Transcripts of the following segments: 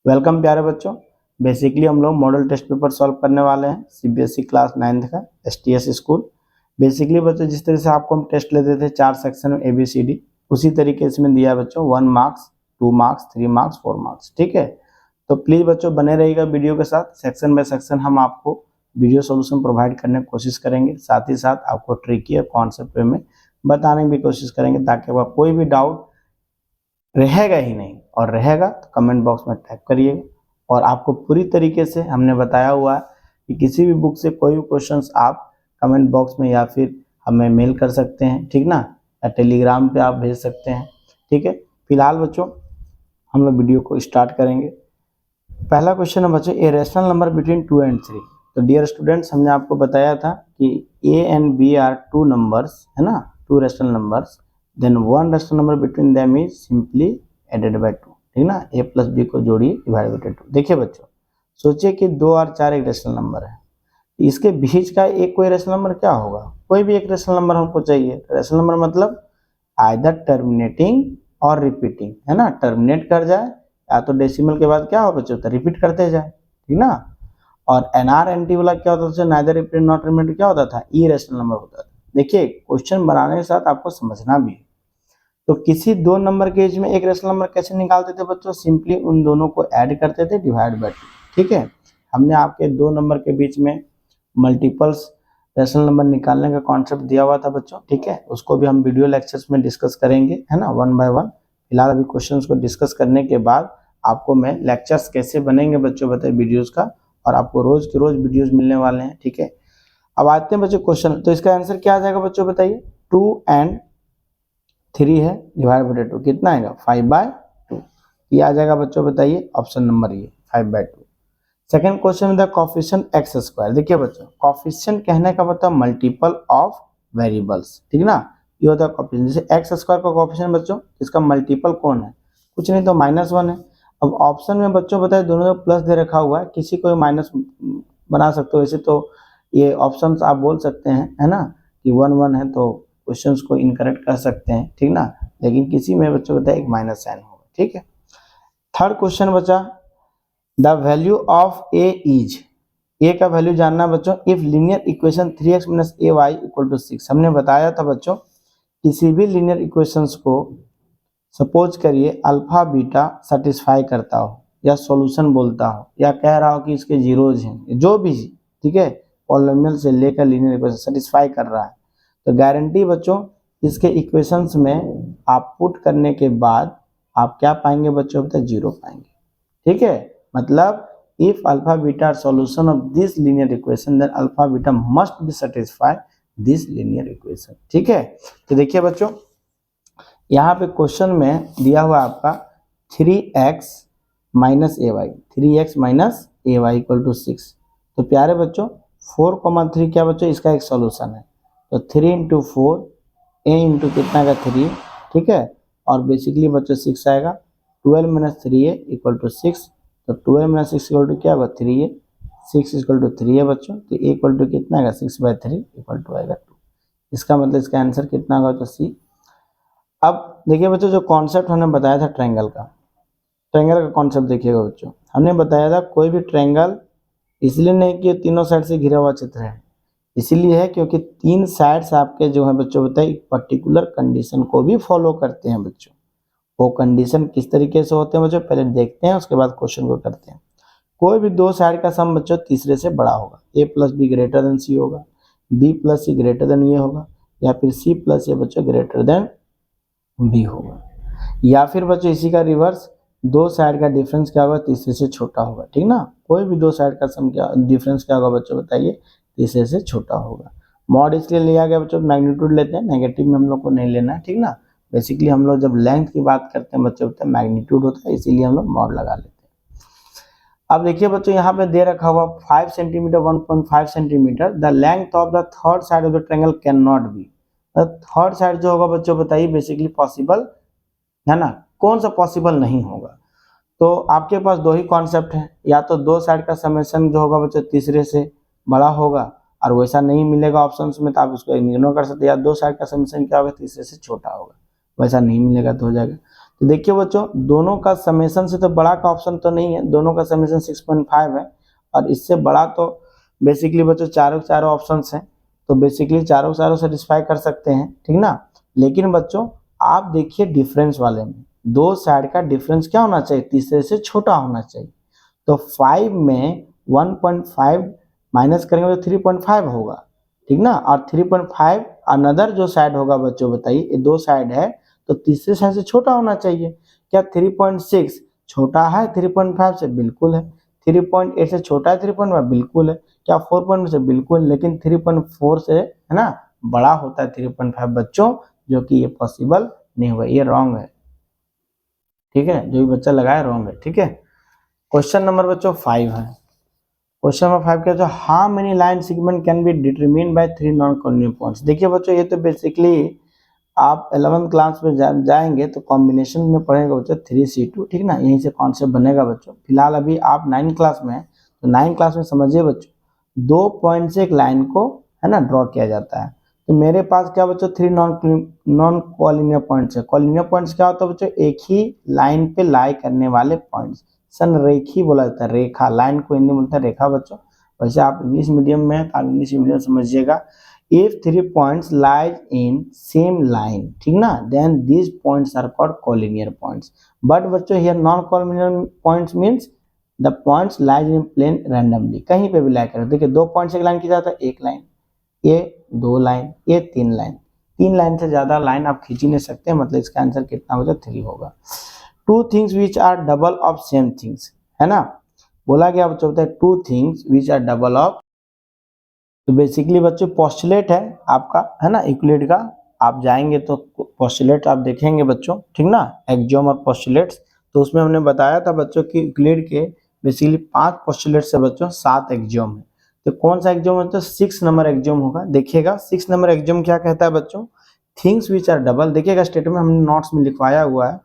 Welcome प्यारे बच्चों। Basically हम लोग मॉडल टेस्ट पेपर सॉल्व करने वाले हैं सीबीएसई क्लास 9th का एसटीएस स्कूल। बेसिकली बच्चों जिस तरह से आपको हम टेस्ट लेते थे 4 सेक्शन में ABCD, उसी तरीके से में दिया है बच्चों 1 मार्क्स 2 मार्क्स 3 मार्क्स 4 मार्क्स। ठीक है, तो प्लीज़ बच्चों बने रहिएगा वीडियो के साथ। सेक्शन बाय सेक्शन हम आपको वीडियो सोल्यूशन प्रोवाइड करने की कोशिश करेंगे, साथ ही साथ आपको ट्रिकी और कॉन्सेप्ट वे में बताने की भी कोशिश करेंगे ताकि वह कोई भी डाउट रहेगा ही नहीं, और रहेगा तो कमेंट बॉक्स में टाइप करिएगा। और आपको पूरी तरीके से हमने बताया हुआ है कि किसी भी बुक से कोई भी क्वेश्चंस आप कमेंट बॉक्स में या फिर हमें मेल कर सकते हैं, ठीक ना, या टेलीग्राम पे आप भेज सकते हैं। ठीक है, फिलहाल बच्चों हम लोग वीडियो को स्टार्ट करेंगे। पहला क्वेश्चन है बच्चों, a rational number between 2 and 3। तो डियर स्टूडेंट्स, हमने आपको बताया था कि A and B are 2 numbers, है ना, 2 rational numbers, then 1 rational number between them is simply added by 2। ठीक ना, A प्लस B को जोड़िए डिवाइड बाय 2। देखिए बच्चों, सोचिए कि 2 और 4 एक रेशनल नंबर है, इसके बीच का एक कोई रेशनल नंबर क्या होगा? कोई भी एक रेशनल नंबर हमको चाहिए। रेशनल नंबर मतलब आइदर टर्मिनेटिंग और रिपीटिंग, है ना, टर्मिनेट कर जाए या तो डेसिमल के बाद क्या हो बच्चों, तो रिपीट करते जाए, ठीक ना। और एनआर एनटी वाला क्या होता था, नाइदर रिपीट नॉट रिपीट, क्या होता था, इरेशनल नंबर होता था। देखिए क्वेश्चन बनाने के साथ आपको समझना भी है। तो किसी दो नंबर के बीच में एक रेशनल नंबर कैसे निकालते थे बच्चों? सिंपली उन दोनों को ऐड करते थे डिवाइड बाय 2। ठीक है, हमने आपके दो नंबर के बीच में मल्टीपल्स रेशनल नंबर निकालने का कॉन्सेप्ट दिया हुआ था बच्चों। ठीक है, उसको भी हम वीडियो लेक्चर्स में डिस्कस करेंगे, है ना, 1 by 1। फिलहाल अभी क्वेश्चंस को डिस्कस करने के बाद आपको मैं लेक्चर्स कैसे बनेंगे बच्चों बताए वीडियोस का, और आपको रोज के रोज वीडियोस मिलने वाले हैं। ठीक है, अब आते हैं बच्चों क्वेश्चन। तो इसका आंसर क्या आ जाएगा बच्चों बताइए? 2 and 3 है, डिवाइड बाय 2 कितना आएगा? 5/2। ये आ जाएगा बच्चों बताइए ऑप्शन नंबर ये 5/2। सेकेंड क्वेश्चन में द कोफिशिएंट एक्स स्क्वायर। देखिए बच्चों, कोफिशिएंट कहने का मतलब मल्टीपल ऑफ वेरिएबल्स, ठीक ना, ये होता है कोफिशिएंट। जैसे एक्स स्क्वायर का कोफिशिएंट बच्चों, इसका मल्टीपल कौन है? कुछ नहीं तो -1 है। अब ऑप्शन में बच्चों बताए दोनों प्लस दे रखा हुआ है, किसी को माइनस बना सकते हो। वैसे तो ये ऑप्शंस आप बोल सकते हैं, है ना, कि 1 है तो क्वेश्चंस को इनकरेक्ट कर सकते हैं, ठीक ना, लेकिन किसी में बच्चों बताए एक माइनस साइन होगा। ठीक है, थर्ड क्वेश्चन बचा, the value of a is, a का वैल्यू जानना बच्चों, if linear equation 3x - ay = 6। हमने बताया था बच्चों, किसी भी लीनियर इक्वेशंस को सपोज करिए अल्फा बीटा सेटिस्फाई करता हो, या सॉल्यूशन बोलता हो, या कह रहा हो कि इसके जीरोज हैं, जो भी, ठीक है, पॉलिनोमियल से लेकर लीनियर इक्वेशन सेटिस्फाई कर रहा है, तो गारंटी बच्चों इसके इक्वेशंस में आप पुट करने के बाद आप क्या पाएंगे बच्चों बताए? 0 पाएंगे। ठीक है, मतलब if alpha beta are solution of this linear equation then alpha beta must be satisfy this linear equation। ठीक है, तो देखिए बच्चों यहाँ पे क्वेश्चन में दिया हुआ आपका 3x - ay, 3x - ay = 6। तो प्यारे बच्चों 4,3 क्या बच्चों इसका एक सॉल्यूशन है, तो 3 × 4 a इंटू कितना का 3, ठीक है, और बेसिकली बच्चों 6 आएगा। 12 - 3a = 6, तो 12 - 6 = क्या होगा? 3a, 6 = 3 है बच्चों, तो a = कितना आएगा? 6/3 = आएगा 2। इसका मतलब इसका आंसर कितना होगा? तो सी। अब देखिए बच्चों, जो कॉन्सेप्ट हमने बताया था ट्रायंगल का, ट्रायंगल का कॉन्सेप्ट देखिएगा बच्चों, हमने बताया था कोई भी ट्रायंगल इसलिए नहीं कि तीनों साइड से घिरा हुआ चित्र है, इसीलिए है क्योंकि 3 साइड्स आपके जो है बच्चों बताइए एक पर्टिकुलर कंडीशन को भी फॉलो करते हैं बच्चों। वो कंडीशन किस तरीके से होते हैं बच्चों पहले देखते हैं, उसके बाद क्वेश्चन को करते हैं। कोई भी दो साइड का सम बच्चों तीसरे से बड़ा होगा, a + b > c होगा, b + c > ये होगा, या फिर c + a बच्चों > b होगा, या फिर बच्चों इसी का रिवर्स, दो साइड का डिफरेंस क्या होगा? तीसरे से छोटा होगा। ठीक ना, कोई भी दो साइड का सम क्या डिफरेंस क्या होगा बच्चों बताइए? तीसरे से छोटा होगा। मॉड इसलिए लिया गया बच्चों, मैग्नीट्यूड लेते हैं, नेगेटिव में हम लोग को नहीं लेना है, ठीक ना। बेसिकली हम लोग जब लेंथ की बात करते हैं बच्चों होता है मैग्नीट्यूड होता है, इसीलिए हम लोग मॉड लगा लेते हैं। अब देखिए बच्चों यहाँ पे दे रखा हुआ 5 centimetre 1.5 centimetre, the length of the third side of the triangle can not be. Third side जो होगा बच्चों बताइए बेसिकली पॉसिबल है ना, कौन सा पॉसिबल नहीं होगा? तो आपके पास दो ही कॉन्सेप्ट है, या तो दो साइड का समेशन जो होगा बच्चों तीसरे से बड़ा होगा, और वैसा नहीं मिलेगा ऑप्शंस में तो आप उसको इग्नोर कर सकते हैं, या दो साइड का समेशन क्या होगा? तीसरे से छोटा होगा, वैसा नहीं मिलेगा तो हो जाएगा। तो देखिए बच्चों, दोनों का समेशन से तो बड़ा का ऑप्शन तो नहीं है, दोनों का समेशन 6.5 है, और इससे बड़ा तो बेसिकली बच्चों चारों चारों ऑप्शन हैं, तो बेसिकली चारों चारों सेटिस्फाई कर सकते हैं, ठीक ना। लेकिन बच्चों आप देखिए डिफरेंस वाले में, दो साइड का डिफरेंस क्या होना चाहिए, तीसरे से छोटा होना चाहिए। तो 5 में 1.5 माइनस करेंगे तो 3.5 होगा, ठीक ना। और 3.5 अनदर जो साइड होगा बच्चों बताइए, ये दो साइड है तो तीसरे साइड से छोटा होना चाहिए। क्या 3.6 छोटा है 3.5 से, बिल्कुल है। 3.8 से छोटा है 3.5, बिल्कुल है। क्या 4.2 से, बिल्कुल। लेकिन 3.4 से है ना बड़ा होता है 3.5 बच्चों, जो कि ये पॉसिबल नहीं हुआ, ये रॉन्ग है, ठीक है। जो भी बच्चा लगाया रॉन्ग है, ठीक है। क्वेश्चन नंबर बच्चों 5 है। क्वेश्चन नंबर 5 क्या है, how many line segment can be determined bye 3 non collinear points. देखिए बच्चों, ये तो बेसिकली आप 11th क्लास में जाएंगे तो कॉम्बिनेशन में पढ़ेगा बच्चों 3C2, ठीक ना, यहीं से कॉन्सेप्ट बनेगा बच्चों। फिलहाल अभी आप 9th क्लास में हैं, तो 9th क्लास में समझिए बच्चों, 2 पॉइंट से एक लाइन को है ना ड्रॉ किया जाता है। तो मेरे पास क्या बच्चों 3 नॉन कॉलिनियर पॉइंट्स है। कॉलिनियर पॉइंट्स क्या होता है बच्चों, एक ही लाइन पे लाई करने वाले पॉइंट्स, संरेखी बोला जाता है, रेखा, लाइन को हिंदी में बोलता है रेखा बच्चों। वैसे आप इंग्लिश मीडियम में हैं तो आप इंग्लिश मीडियम समझिएगा। If 3 points lies in same line, ठीक ना, then these points are called collinear points. But बच्चों here non-collinear points means the points lies in plane randomly, कहीं पे भी लाई करें। देखिए 2 पॉइंट से एक लाइन की जाता है, एक लाइन, ये 2 लाइन, ये 3 लाइन, 3 लाइन से ज्यादा लाइन आप खींच ही नहीं सकते, मतलब इसका आंसर कितना होगा, 3 होगा। 2 things which are double of same things, है ना, बोला गया बच्चों होता है 2 things which are double of, तो बेसिकली बच्चों पोस्टुलेट है आपका, है ना, यूक्लिड का। आप जाएंगे तो पोस्टुलेट आप देखेंगे बच्चों, ठीक ना, एक्सियोम और पोस्टुलेट्स। तो उसमें हमने बताया था बच्चों कि यूक्लिड के बेसिकली 5 पोस्टुलेट्स है बच्चों, 7 एक्सियोम है। तो कौन सा एक्सियोम है, तो 6 नंबर एक्सियोम होगा। देखिएगा 6 नंबर एक्सियोम क्या कहता है बच्चों, थिंग्स विच आर डबल, देखिएगा स्टेटमेंट हमने नोट्स में लिखवाया हुआ है,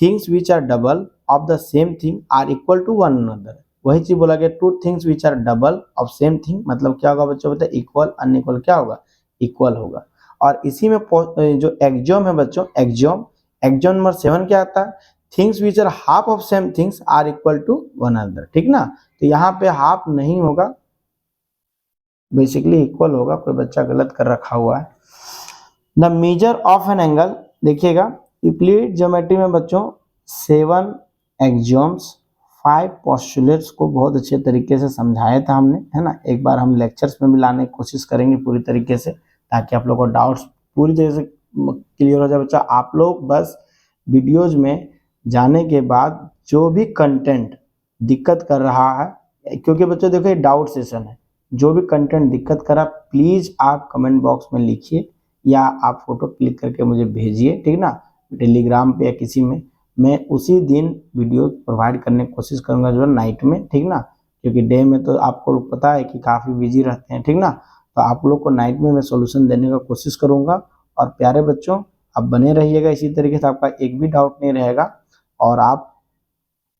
things which are double of the same thing are equal to one another. वही चीज बोला गया, 2 things which are double of same thing, मतलब क्या होगा बच्चों बताए, इक्वल, अनइक्वल क्या होगा, इक्वल होगा। और इसी में जो एक्सियोम है बच्चों, एक्सियोम नंबर 7 क्या आता है, things which are half of same things are equal to one another, ठीक ना। तो यहाँ पे हाफ नहीं होगा, बेसिकली इक्वल होगा, कोई बच्चा गलत कर रखा हुआ है। The measure of an angle, देखिएगा यूक्लिड ज्योमेट्री में बच्चों 7 एक्सियोम्स 5 पोस्टुलेट्स को बहुत अच्छे तरीके से समझाया था हमने, है ना। एक बार हम लेक्चर्स में भी लाने की कोशिश करेंगे पूरी तरीके से, ताकि आप लोगों को डाउट्स पूरी तरह से क्लियर हो जाए बच्चा। आप लोग बस वीडियोज में जाने के बाद जो भी कंटेंट दिक्कत कर रहा है, क्योंकि बच्चों देखो ये डाउट सेशन है, जो भी कंटेंट दिक्कत कर रहा प्लीज़ आप कमेंट बॉक्स में लिखिए, या आप फोटो क्लिक करके मुझे भेजिए, ठीक ना, टेलीग्राम पे या किसी में। मैं उसी दिन वीडियो प्रोवाइड करने की कोशिश करूंगा, जो है नाइट में, ठीक ना, क्योंकि डे में तो आपको पता है कि काफ़ी बिजी रहते हैं, ठीक ना। तो आप लोग को नाइट में मैं सोल्यूशन देने का कोशिश करूंगा। और प्यारे बच्चों आप बने रहिएगा इसी तरीके से, आपका एक भी डाउट नहीं रहेगा, और आप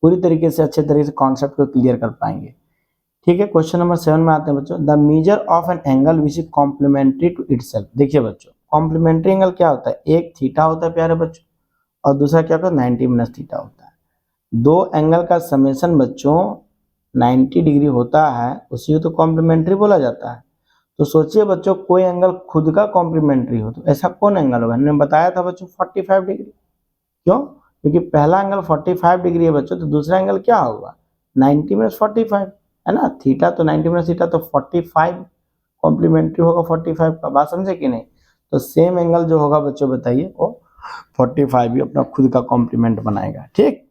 पूरी तरीके से अच्छे तरीके से कॉन्सेप्ट को क्लियर कर पाएंगे, ठीक है। क्वेश्चन नंबर 7 में आते हैं बच्चों, the measure of an angle which is complementary to itself. देखिए बच्चों कॉम्प्लीमेंट्री एंगल क्या होता है, एक थीटा होता है प्यारे बच्चों, और दूसरा क्या होता है 90 माइनस थीटा होता है। दो एंगल का समेशन बच्चों 90 डिग्री होता है, उसी को तो कॉम्प्लीमेंट्री बोला जाता है। तो सोचिए बच्चों कोई एंगल खुद का कॉम्प्लीमेंट्री हो, तो ऐसा कौन एंगल होगा, हमने बताया था बच्चों 45 डिग्री। क्यों, क्योंकि पहला एंगल 45 डिग्री है बच्चों, तो दूसरा एंगल क्या होगा 90 माइनस 45, है ना। थीटा तो 90 माइनस थीटा तो 45 कॉम्प्लीमेंट्री होगा 45 का, बात समझे कि नहीं। तो सेम एंगल जो होगा बच्चों बताइए वो 45 भी अपना खुद का कॉम्प्लीमेंट बनाएगा, ठीक।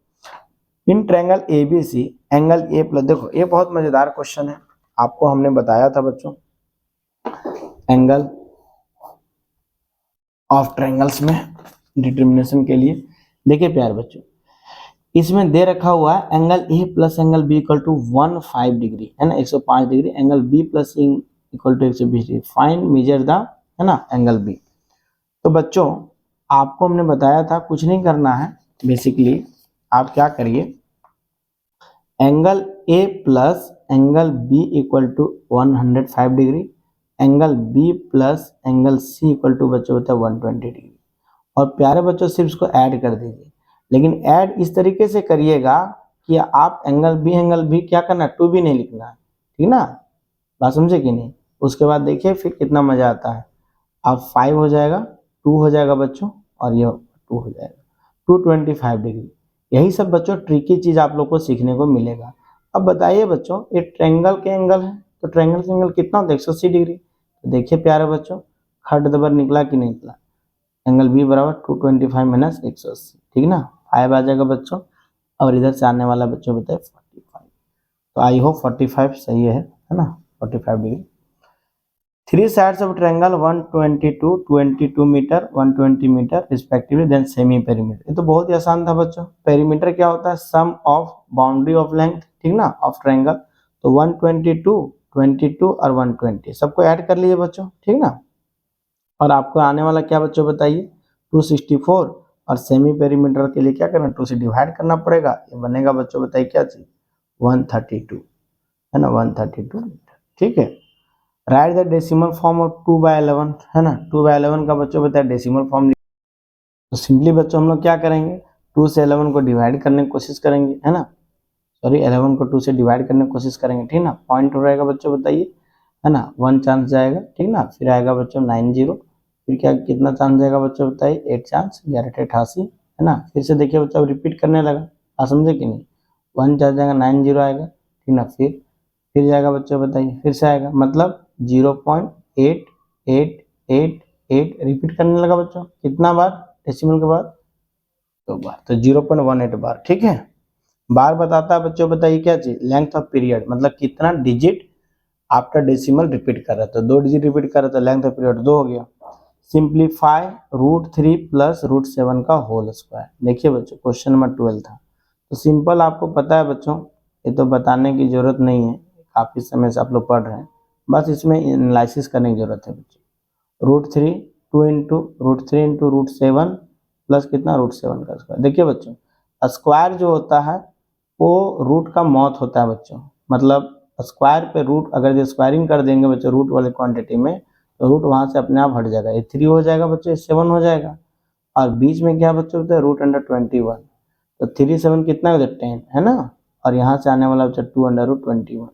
In triangle ABC angle A plus, देखो ये बहुत मजेदार क्वेश्चन है, आपको हमने बताया था बच्चों एंगल ऑफ ट्रायंगल्स में डिटर्मिनेशन के लिए। देखिए प्यारे बच्चों इसमें दे रखा हुआ है angle A plus angle B equal to 15 degree, है ना, 105 degree, angle B plus equal to 120 degree, find measure the, है ना, एंगल बी। तो बच्चों आपको हमने बताया था कुछ नहीं करना है, बेसिकली आप क्या करिए, angle A plus angle B equal to 105 degree, angle B plus angle C equal to बच्चों होता है 120 डिग्री। और प्यारे बच्चों सिर्फ इसको ऐड कर दीजिए, लेकिन ऐड इस तरीके से करिएगा कि आप एंगल बी क्या करना, टू भी नहीं लिखना है, ठीक ना, बात समझे कि नहीं। उसके बाद देखिए फिर कितना मजा आता है, अब 5 हो जाएगा, 2 हो जाएगा बच्चों, और ये 2 हो जाएगा, 225 डिग्री। यही सब बच्चों ट्रिकी चीज आप लोग को सीखने को मिलेगा। अब बताइए बच्चों, ये ट्रायंगल के एंगल है, तो ट्रायंगल के एंगल कितना होता है, 180 डिग्री। तो देखिए प्यारे बच्चों, खट दबर निकला कि नहीं निकला, एंगल बी बराबर 225 माइनस 180, ठीक ना, 5 आ जाएगा बच्चों, और इधर से आने वाला बच्चों बताए 45। तो आई होप 45 सही है ना, 45 degree. Three sides of triangle 122, 22 metre, 120 metre respectively, then semi perimeter. ये तो बहुत ही आसान था बच्चों। पेरीमीटर क्या होता है, सम ऑफ बाउंड्री ऑफ लेंथ, ठीक ना, ऑफ ट्रायंगल। तो 122, 22 और 120 सबको ऐड कर लीजिए बच्चों, ठीक ना। और आपको आने वाला क्या बच्चों बताइए, 264, और सेमी पेरीमीटर के लिए क्या करना, 2 से डिवाइड करना पड़ेगा। ये बनेगा बच्चों बताइए क्या चीज, 132 है ना, 132 मीटर, ठीक है। Right the decimal form of 2/11 है ना, 2/11 का बच्चों बताया डेसिमल फॉर्म। तो सिंपली बच्चों हम लोग क्या करेंगे, 2 से 11 को डिवाइड करने की कोशिश करेंगे, है ना, सॉरी 11 को 2 से डिवाइड करने की कोशिश करेंगे, ठीक ना। पॉइंट हो रहेगा बच्चों बताइए, है ना, 1 चांस जाएगा, ठीक ना, फिर आएगा बच्चों 90, फिर क्या कितना चांस जाएगा बच्चों बताइए, 8 चांस, 11/88, है ना। फिर से देखिए बच्चों रिपीट करने लगा, आप समझे कि नहीं, 1 चांस जाएगा, 90 आएगा, ठीक ना, फिर जाएगा बच्चों बताइए, फिर से आएगा, मतलब 0.8888 रिपीट करने लगा बच्चों, कितना बार, डेसिमल के बाद 2 बार, तो 0.18 बार, ठीक है। बार बताता है बच्चों बताइए क्या चीज, लेंथ ऑफ पीरियड, मतलब कितना डिजिट आफ्टर डेसिमल रिपीट कर रहा था, 2 डिजिट रिपीट कर रहा था, लेंथ ऑफ पीरियड 2 हो गया। सिंप्लीफाई √3 प्लस √7 का होल स्क्वायर। देखिए बच्चों क्वेश्चन नंबर 12 था, तो सिंपल आपको पता है बच्चों, ये तो बताने की जरूरत नहीं है, काफी समय से आप लोग पढ़ रहे हैं, बस इसमें एनालिसिस करने की जरूरत है बच्चों। √3 2 इंटू √3 इंटू √7 प्लस कितना, √7 का स्क्वायर। देखिए बच्चों स्क्वायर जो होता है वो रूट का मौत होता है बच्चों, मतलब स्क्वायर पे रूट अगर जो स्क्वायरिंग कर देंगे बच्चों रूट वाले क्वांटिटी में, तो रूट वहां से अपने आप हट जाएगा, ये 3 हो जाएगा बच्चों, 7 हो जाएगा, और बीच में क्या बच्चों होता है √21, तो 3 7 कितना हो जाए 10, है ना, और यहाँ से आने वाला बच्चा 2√21,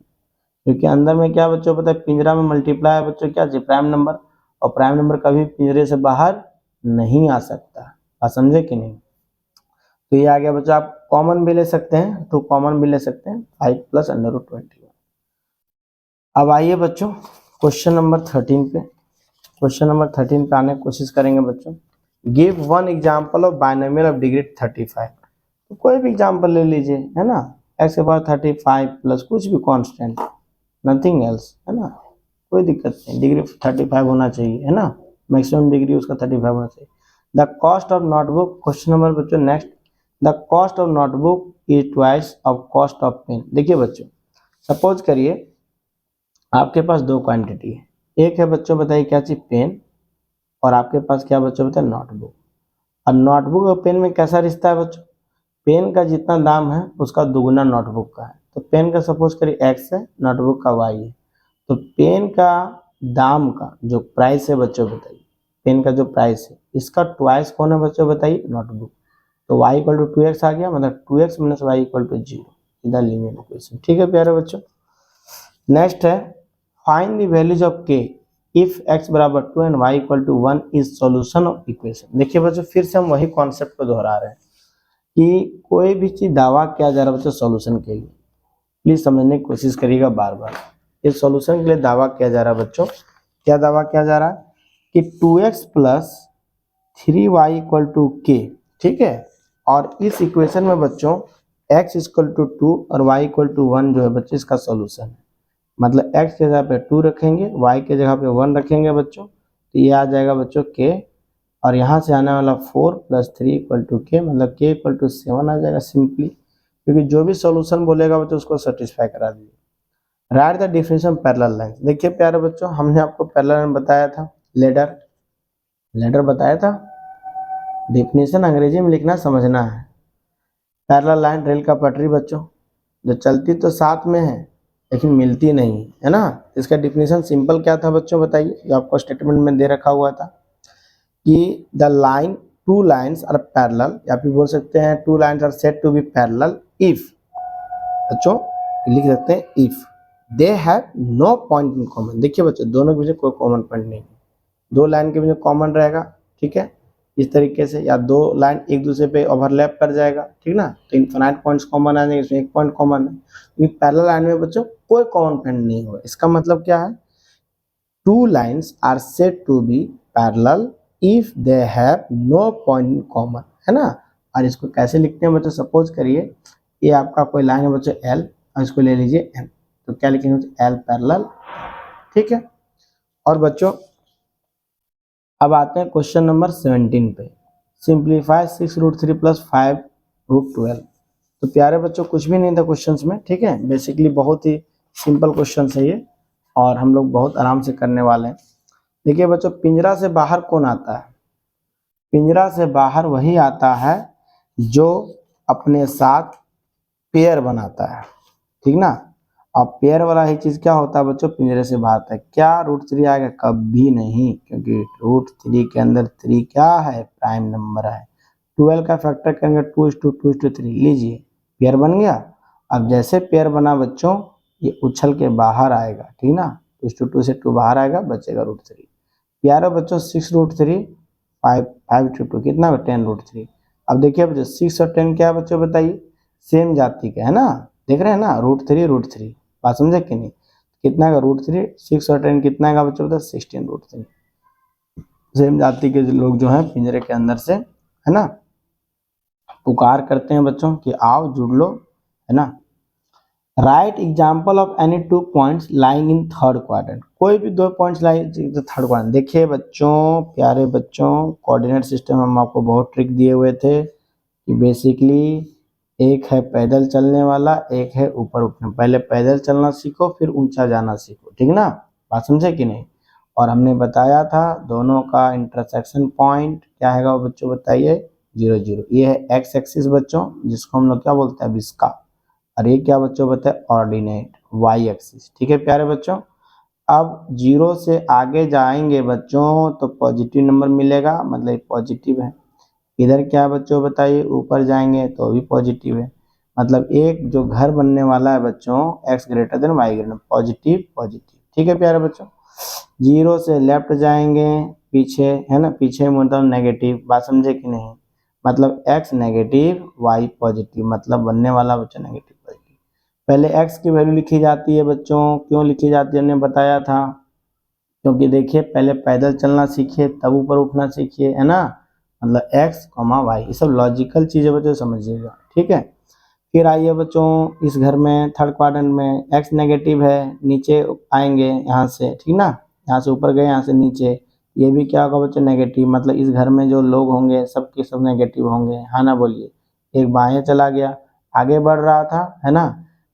क्योंकि अंदर में क्या बच्चों पता है, पिंजरा में मल्टीप्लाई है बच्चों क्या, प्राइम नंबर, और प्राइम नंबर कभी पिंजरे से बाहर नहीं आ सकता, आप समझे कि नहीं। तो ये आ गया बच्चों, आप कॉमन भी ले सकते हैं, तो कॉमन भी ले सकते हैं 5 प्लस √21। अब आइए बच्चों क्वेश्चन नंबर 13 पे, क्वेश्चन नंबर 13 पे आने की कोशिश करेंगे बच्चों। Give one example of binomial of degree 35, तो कोई भी एग्जांपल ले लीजिए, है ना, x के पावर 35 प्लस कुछ भी कांस्टेंट, नथिंग एल्स, है ना, कोई दिक्कत नहीं, डिग्री 35 होना चाहिए, है ना, मैक्सिमम डिग्री उसका 35 होना चाहिए। The cost of notebook, question number बच्चों next, the cost of notebook is twice of cost of pen. देखिए बच्चों सपोज करिए आपके पास 2 क्वांटिटी है, एक है बच्चों बताइए क्या चीज, पेन, और आपके पास क्या बच्चों बताइए, नोटबुक। और नोटबुक और पेन में कैसा रिश्ता है बच्चों, पेन का जितना दाम है उसका दुगुना नोटबुक का है, तो पेन का सपोज करिए x है, नोटबुक का y है, तो पेन का दाम का जो प्राइस है बच्चों बताइए, पेन का जो प्राइस है इसका ट्वाइस कौन है बच्चों बताइए, नोटबुक। तो y इक्वल टू 2x आ गया, मतलब 2x minus Y equal to 0, इधर लीनियर इक्वेशन, ठीक है प्यारे बच्चों। नेक्स्ट है find the values of k if x बराबर 2 and y equal to 1 is solution of equation. देखिए बच्चों फिर से हम वही कॉन्सेप्ट को दोहरा रहे हैं कि कोई भी चीज दावा किया जा रहा है बच्चों सॉल्यूशन के लिए, प्लीज समझने की कोशिश करिएगा बार बार। इस सॉल्यूशन के लिए दावा किया जा रहा है बच्चों, क्या दावा किया जा रहा है कि 2x plus 3y equal to k, ठीक है, और इस इक्वेशन में बच्चों x इक्वल टू 2 और y इक्वल टू 1 जो है बच्चों इसका सॉल्यूशन है, मतलब x के जगह पे 2 रखेंगे, y के जगह पे 1 रखेंगे बच्चों, तो ये आ जाएगा बच्चों k, और यहाँ से आने वाला 4 प्लस 3 इक्वल टू k, मतलब k इक्वल टू 7 आ जाएगा सिंपली, क्योंकि जो भी सॉल्यूशन बोलेगा बच्चों उसको सेटिस्फाई करा दीजिए। Right the definition parallel line. देखिए प्यारे बच्चों हमने आपको पैरेलल लाइन बताया था, लेडर बताया था, डिफिनेशन अंग्रेजी में लिखना समझना है। पैरेलल लाइन रेल का पटरी बच्चों, जो चलती तो साथ में है लेकिन मिलती नहीं है ना। इसका डिफिनेशन सिंपल क्या था बच्चों बताइए, जो आपको स्टेटमेंट में दे रखा हुआ था कि the line two lines are parallel, या फिर बोल सकते हैं two lines are said to be parallel if, बच्चों लिख सकते हैं if they have no point in common. देखिए बच्चों दोनों के बीच कोई कॉमन पॉइंट नहीं है, दो लाइन के बीच कॉमन रहेगा, ठीक है, इस तरीके से, या दो लाइन एक दूसरे पे ओवरलैप कर जाएगा, ठीक ना, तो इनफाइनाइट पॉइंट्स कॉमन आ जाएंगे, इसमें एक पॉइंट कॉमन है, क्योंकि पैरेलल लाइन में बच्चों कोई कॉमन पॉइंट नहीं होगा। इसका मतलब क्या है, two lines are said to be parallel if they have no point in common, है ना। और इसको कैसे लिखते हैं बच्चों, सपोज करिए ये आपका कोई लाइन है बच्चों एल, और इसको ले लीजिए एम, तो क्या लिखेंगे एल पैरेलल, ठीक है। और बच्चों अब आते हैं क्वेश्चन नंबर 17 पे, सिंप्लीफाई 6√3 + 5√12। तो प्यारे बच्चों कुछ भी नहीं था क्वेश्चंस में, ठीक है, बेसिकली बहुत ही सिंपल क्वेश्चन है ये, और हम लोग बहुत आराम से करने वाले हैं। देखिए बच्चों, पिंजरा से बाहर कौन आता है, पिंजरा से बाहर वही आता है जो अपने साथ पेयर बनाता है, ठीक ना। अब पेयर वाला ही चीज क्या होता है बच्चों, पिंजरे से बाहर आता है, क्या √3 आएगा, कभी नहीं, क्योंकि √3 के अंदर 3 क्या है, प्राइम नंबर है। 12 का फैक्टर करेंगे 2:2:3, लीजिए पेयर बन गया। अब जैसे पेयर बना बच्चों, ये उछल के बाहर आएगा, ठीक ना, 2:2 से 2 बाहर आएगा, बचेगा √3। प्यारे बच्चों 6√3 5 कितना होगा 10√3। अब देखिए बच्चों 6 और 10 क्या है बच्चों बताइए, सेम जाति का है ना, देख रहे हैं ना, √3 बात समझे कि नहीं, कितना का √3, 6 और 10 कितना का बच्चों बताए 16√3। सेम जाति के लोग जो हैं पिंजरे के अंदर से, है ना, पुकार करते हैं बच्चों कि आओ जुड़ लो, है ना। Right example of any 2 points lying in third quadrant, कोई भी 2 पॉइंट्स लाइंग थर्ड क्वाड्रेंट। देखिए बच्चों, प्यारे बच्चों, कोऑर्डिनेट सिस्टम हम आपको बहुत ट्रिक दिए हुए थे कि बेसिकली एक है पैदल चलने वाला, एक है ऊपर उठने, पहले पैदल चलना सीखो फिर ऊंचा जाना सीखो, ठीक ना, बात समझे कि नहीं। और हमने बताया था दोनों का इंटरसेक्शन पॉइंट क्या है बच्चों बताइए, 0 0। ये है एक्स एक्सिस बच्चों, जिसको हम लोग क्या बोलते हैं विस्का, और ये क्या बच्चों बताए ऑर्डिनेट वाई एक्सिस, ठीक है प्यारे बच्चों। अब 0 से आगे जाएंगे बच्चों तो पॉजिटिव नंबर मिलेगा, मतलब पॉजिटिव है। इधर क्या बच्चों बताइए, ऊपर जाएंगे तो भी पॉजिटिव है, मतलब एक जो घर बनने वाला है बच्चों x greater than y greater, positive positive, ठीक है प्यारे बच्चों। 0 से लेफ्ट जाएंगे पीछे, है ना, पीछे मतलब नेगेटिव, बात समझे कि नहीं, मतलब x नेगेटिव y पॉजिटिव, मतलब बनने वाला बच्चों नेगेटिव पॉजिटिव। पहले x की वैल्यू लिखी जाती है बच्चों, क्यों लिखी जाती है हमने बताया था, क्योंकि देखिए पहले पैदल चलना सीखिए तब ऊपर उठना सीखिए, है ना, मतलब x, y, ये सब लॉजिकल चीज़ें बच्चों समझिएगा, ठीक है। फिर आइए बच्चों इस घर में थर्ड क्वाड्रेंट में x नेगेटिव है, नीचे आएंगे यहाँ से, ठीक ना, यहाँ से ऊपर गए यहाँ से नीचे, ये भी क्या होगा बच्चों नेगेटिव, मतलब इस घर में जो लोग होंगे सब के सब नेगेटिव होंगे, हाँ ना बोलिए। एक बाएं चला गया, आगे बढ़ रहा था, है ना,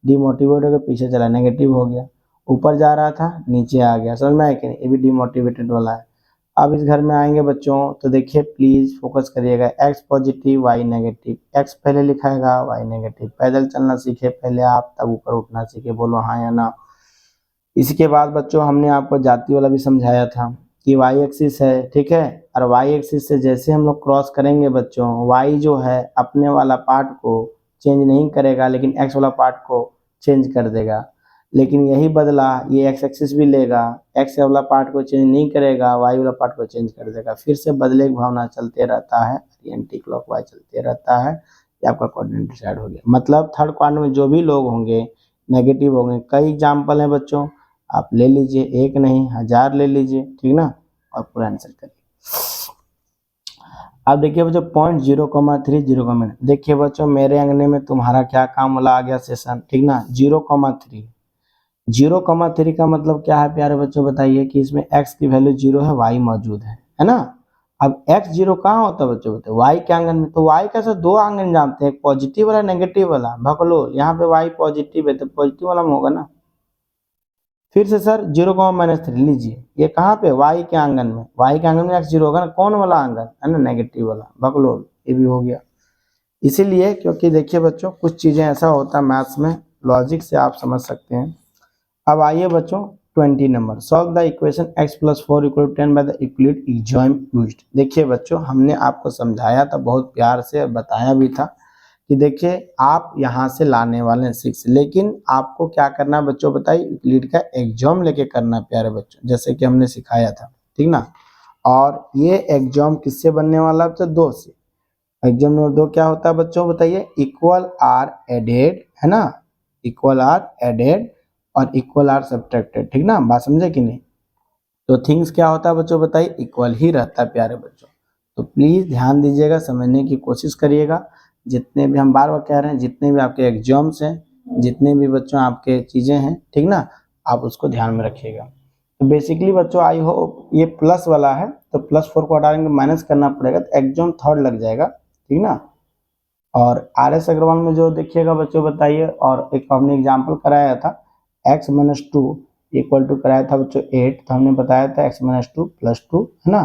डिमोटिवेट होकर पीछे चला, नेगेटिव हो गया, ऊपर जा रहा था नीचे आ गया, समझ में आया कि नहीं, ये भी डिमोटिवेटेड वाला है। अब इस घर में आएंगे बच्चों तो देखिए प्लीज फोकस करिएगा, x positive y negative, x पहले लिखाएगा y नेगेटिव, पैदल चलना सीखे पहले आप तब ऊपर उठना सीखे, बोलो हाँ या ना। इसके बाद बच्चों हमने आपको जाति वाला भी समझाया था कि y एक्सिस है, ठीक है, और y एक्सिस से जैसे हम लोग क्रॉस करेंगे बच्चों, y जो है अपने वाला पार्ट को चेंज नहीं करेगा लेकिन x वाला पार्ट को चेंज कर देगा, लेकिन यही बदला ये x एक्सिस भी लेगा, x वाला पार्ट को चेंज नहीं करेगा, y वाला पार्ट को चेंज कर देगा, फिर से बदले की भावना चलते रहता है, एंटी क्लॉकवाइज चलते रहता है, ये आपका कोऑर्डिनेट डिसाइड हो गया। मतलब थर्ड क्वाड्रेंट में जो भी लोग होंगे नेगेटिव होंगे, कई एग्जाम्पल हैं बच्चों, आप ले लीजिए, एक नहीं 1000 ले लीजिए, ठीक ना, और पूरा आंसर करिए। अब देखिए बच्चों पॉइंट 0,3 0, देखिए बच्चों मेरे अंगने में तुम्हारा क्या काम वाला आ गया सेशन, ठीक ना, 0,3 0,3 का मतलब क्या है प्यारे बच्चों बताइए, कि इसमें x की वैल्यू 0 है, y मौजूद है ना। अब x 0 कहाँ होता है बच्चों बताइए, y के आंगन में, तो y का सर 2 आंगन जानते हैं, एक पॉजिटिव वाला नेगेटिव वाला, भकलो यहाँ पे y पॉजिटिव है तो पॉजिटिव वाला में होगा ना। फिर से सर 0,-3 लीजिए, ये कहाँ पे y के आंगन में, y के आंगन में x 0 होगा ना, कौन वाला आंगन है ना, नेगेटिव वाला, भकलो ये भी हो गया। इसीलिए क्योंकि देखिए बच्चों कुछ चीजें ऐसा होता है मैथ्स में, लॉजिक से आप समझ सकते हैं। अब आइए बच्चों 20 number, solve the equation x + 4 = 10 by the Euclid exam used. देखिए बच्चों, हमने आपको समझाया था बहुत प्यार से, बताया भी था कि देखिए आप यहाँ से लाने वाले हैं 6, लेकिन आपको क्या करना है बच्चों बताइए, यूक्लिड का एग्जाम लेके करना है प्यारे बच्चों, जैसे कि हमने सिखाया था, ठीक ना। और ये एग्जाम किससे बनने वाला है? तो 2 से। एग्जाम नंबर 2 क्या होता है बच्चों बताइए, इक्वल आर एडेड, है ना, इक्वल आर एडेड और इक्वल आर सब्ट्रैक्टेड, ठीक ना, बात समझे कि नहीं। तो थिंग्स क्या होता है बच्चों बताइए, इक्वल ही रहता है प्यारे बच्चों। तो प्लीज ध्यान दीजिएगा, समझने की कोशिश करिएगा। जितने भी हम बार बार कह रहे हैं, जितने भी आपके एग्जाम्स हैं, जितने भी बच्चों आपके चीजें हैं, ठीक ना, आप उसको ध्यान में रखिएगा। तो बेसिकली बच्चों आई होप ये प्लस वाला है, तो +4 को हटाएंगे, माइनस करना पड़ेगा, तो एग्जाम 3rd लग जाएगा, ठीक ना। और RS अग्रवाल में जो देखिएगा बच्चों बताइए, और एक हमने एग्जाम्पल कराया था x - 2 = कराया था बच्चों 8, तो हमने बताया था x - 2 + 2, है ना।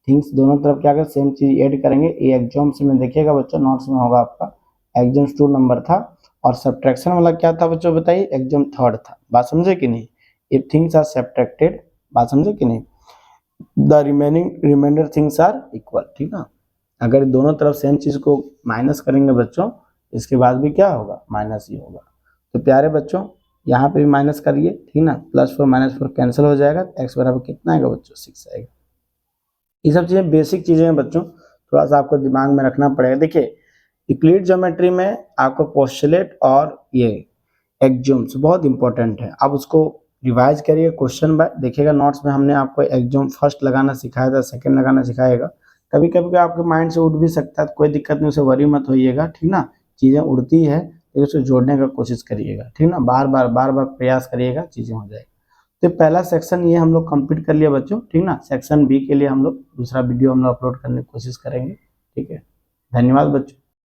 थिंग्स दोनों तरफ क्या कर सेम चीज ऐड करेंगे। ये एग्जाम्स में देखिएगा बच्चों, नोट्स में होगा आपका, एग्जाम्स 2 नंबर था, और सब्ट्रैक्शन वाला क्या था बच्चों बताइए, एग्जाम 3rd था, बात समझे कि नहीं। इफ थिंग्स आर सब्ट्रैक्टेड, बात समझे कि नहीं, the remainder things are equal, ठीक ना। अगर दोनों तरफ सेम चीज को माइनस करेंगे बच्चों, इसके बाद भी क्या होगा, माइनस ही होगा। तो प्यारे बच्चों यहाँ पे भी माइनस करिए, ठीक ना, +4 - 4 कैंसिल हो जाएगा, x बराबर कितना आएगा बच्चों, 6 आएगा। ये सब चीजें बेसिक चीजें हैं बच्चों, थोड़ा सा आपको दिमाग में रखना पड़ेगा। देखिए यूक्लिड ज्योमेट्री में आपको पोस्टुलेट और ये एक्सियोम्स बहुत इंपॉर्टेंट है, आप उसको रिवाइज करिए क्वेश्चन बाय, देखिएगा नोट्स में हमने आपको एक्सियोम फर्स्ट लगाना सिखाया था, सेकंड लगाना सिखाएगा। कभी कभी आपके माइंड से उड़ भी सकता है, कोई दिक्कत नहीं, उसे वरी मत होइएगा, ठीक ना। चीजें उड़ती है लेकिन उसे जोड़ने का कोशिश करिएगा, ठीक ना, बार बार प्रयास करिएगा, चीजें हो जाएगी। तो पहला सेक्शन ये हम लोग कंप्लीट कर लिया बच्चों, ठीक ना। सेक्शन बी के लिए हम लोग दूसरा वीडियो हम लोग अपलोड करने की कोशिश करेंगे, ठीक है। धन्यवाद बच्चों।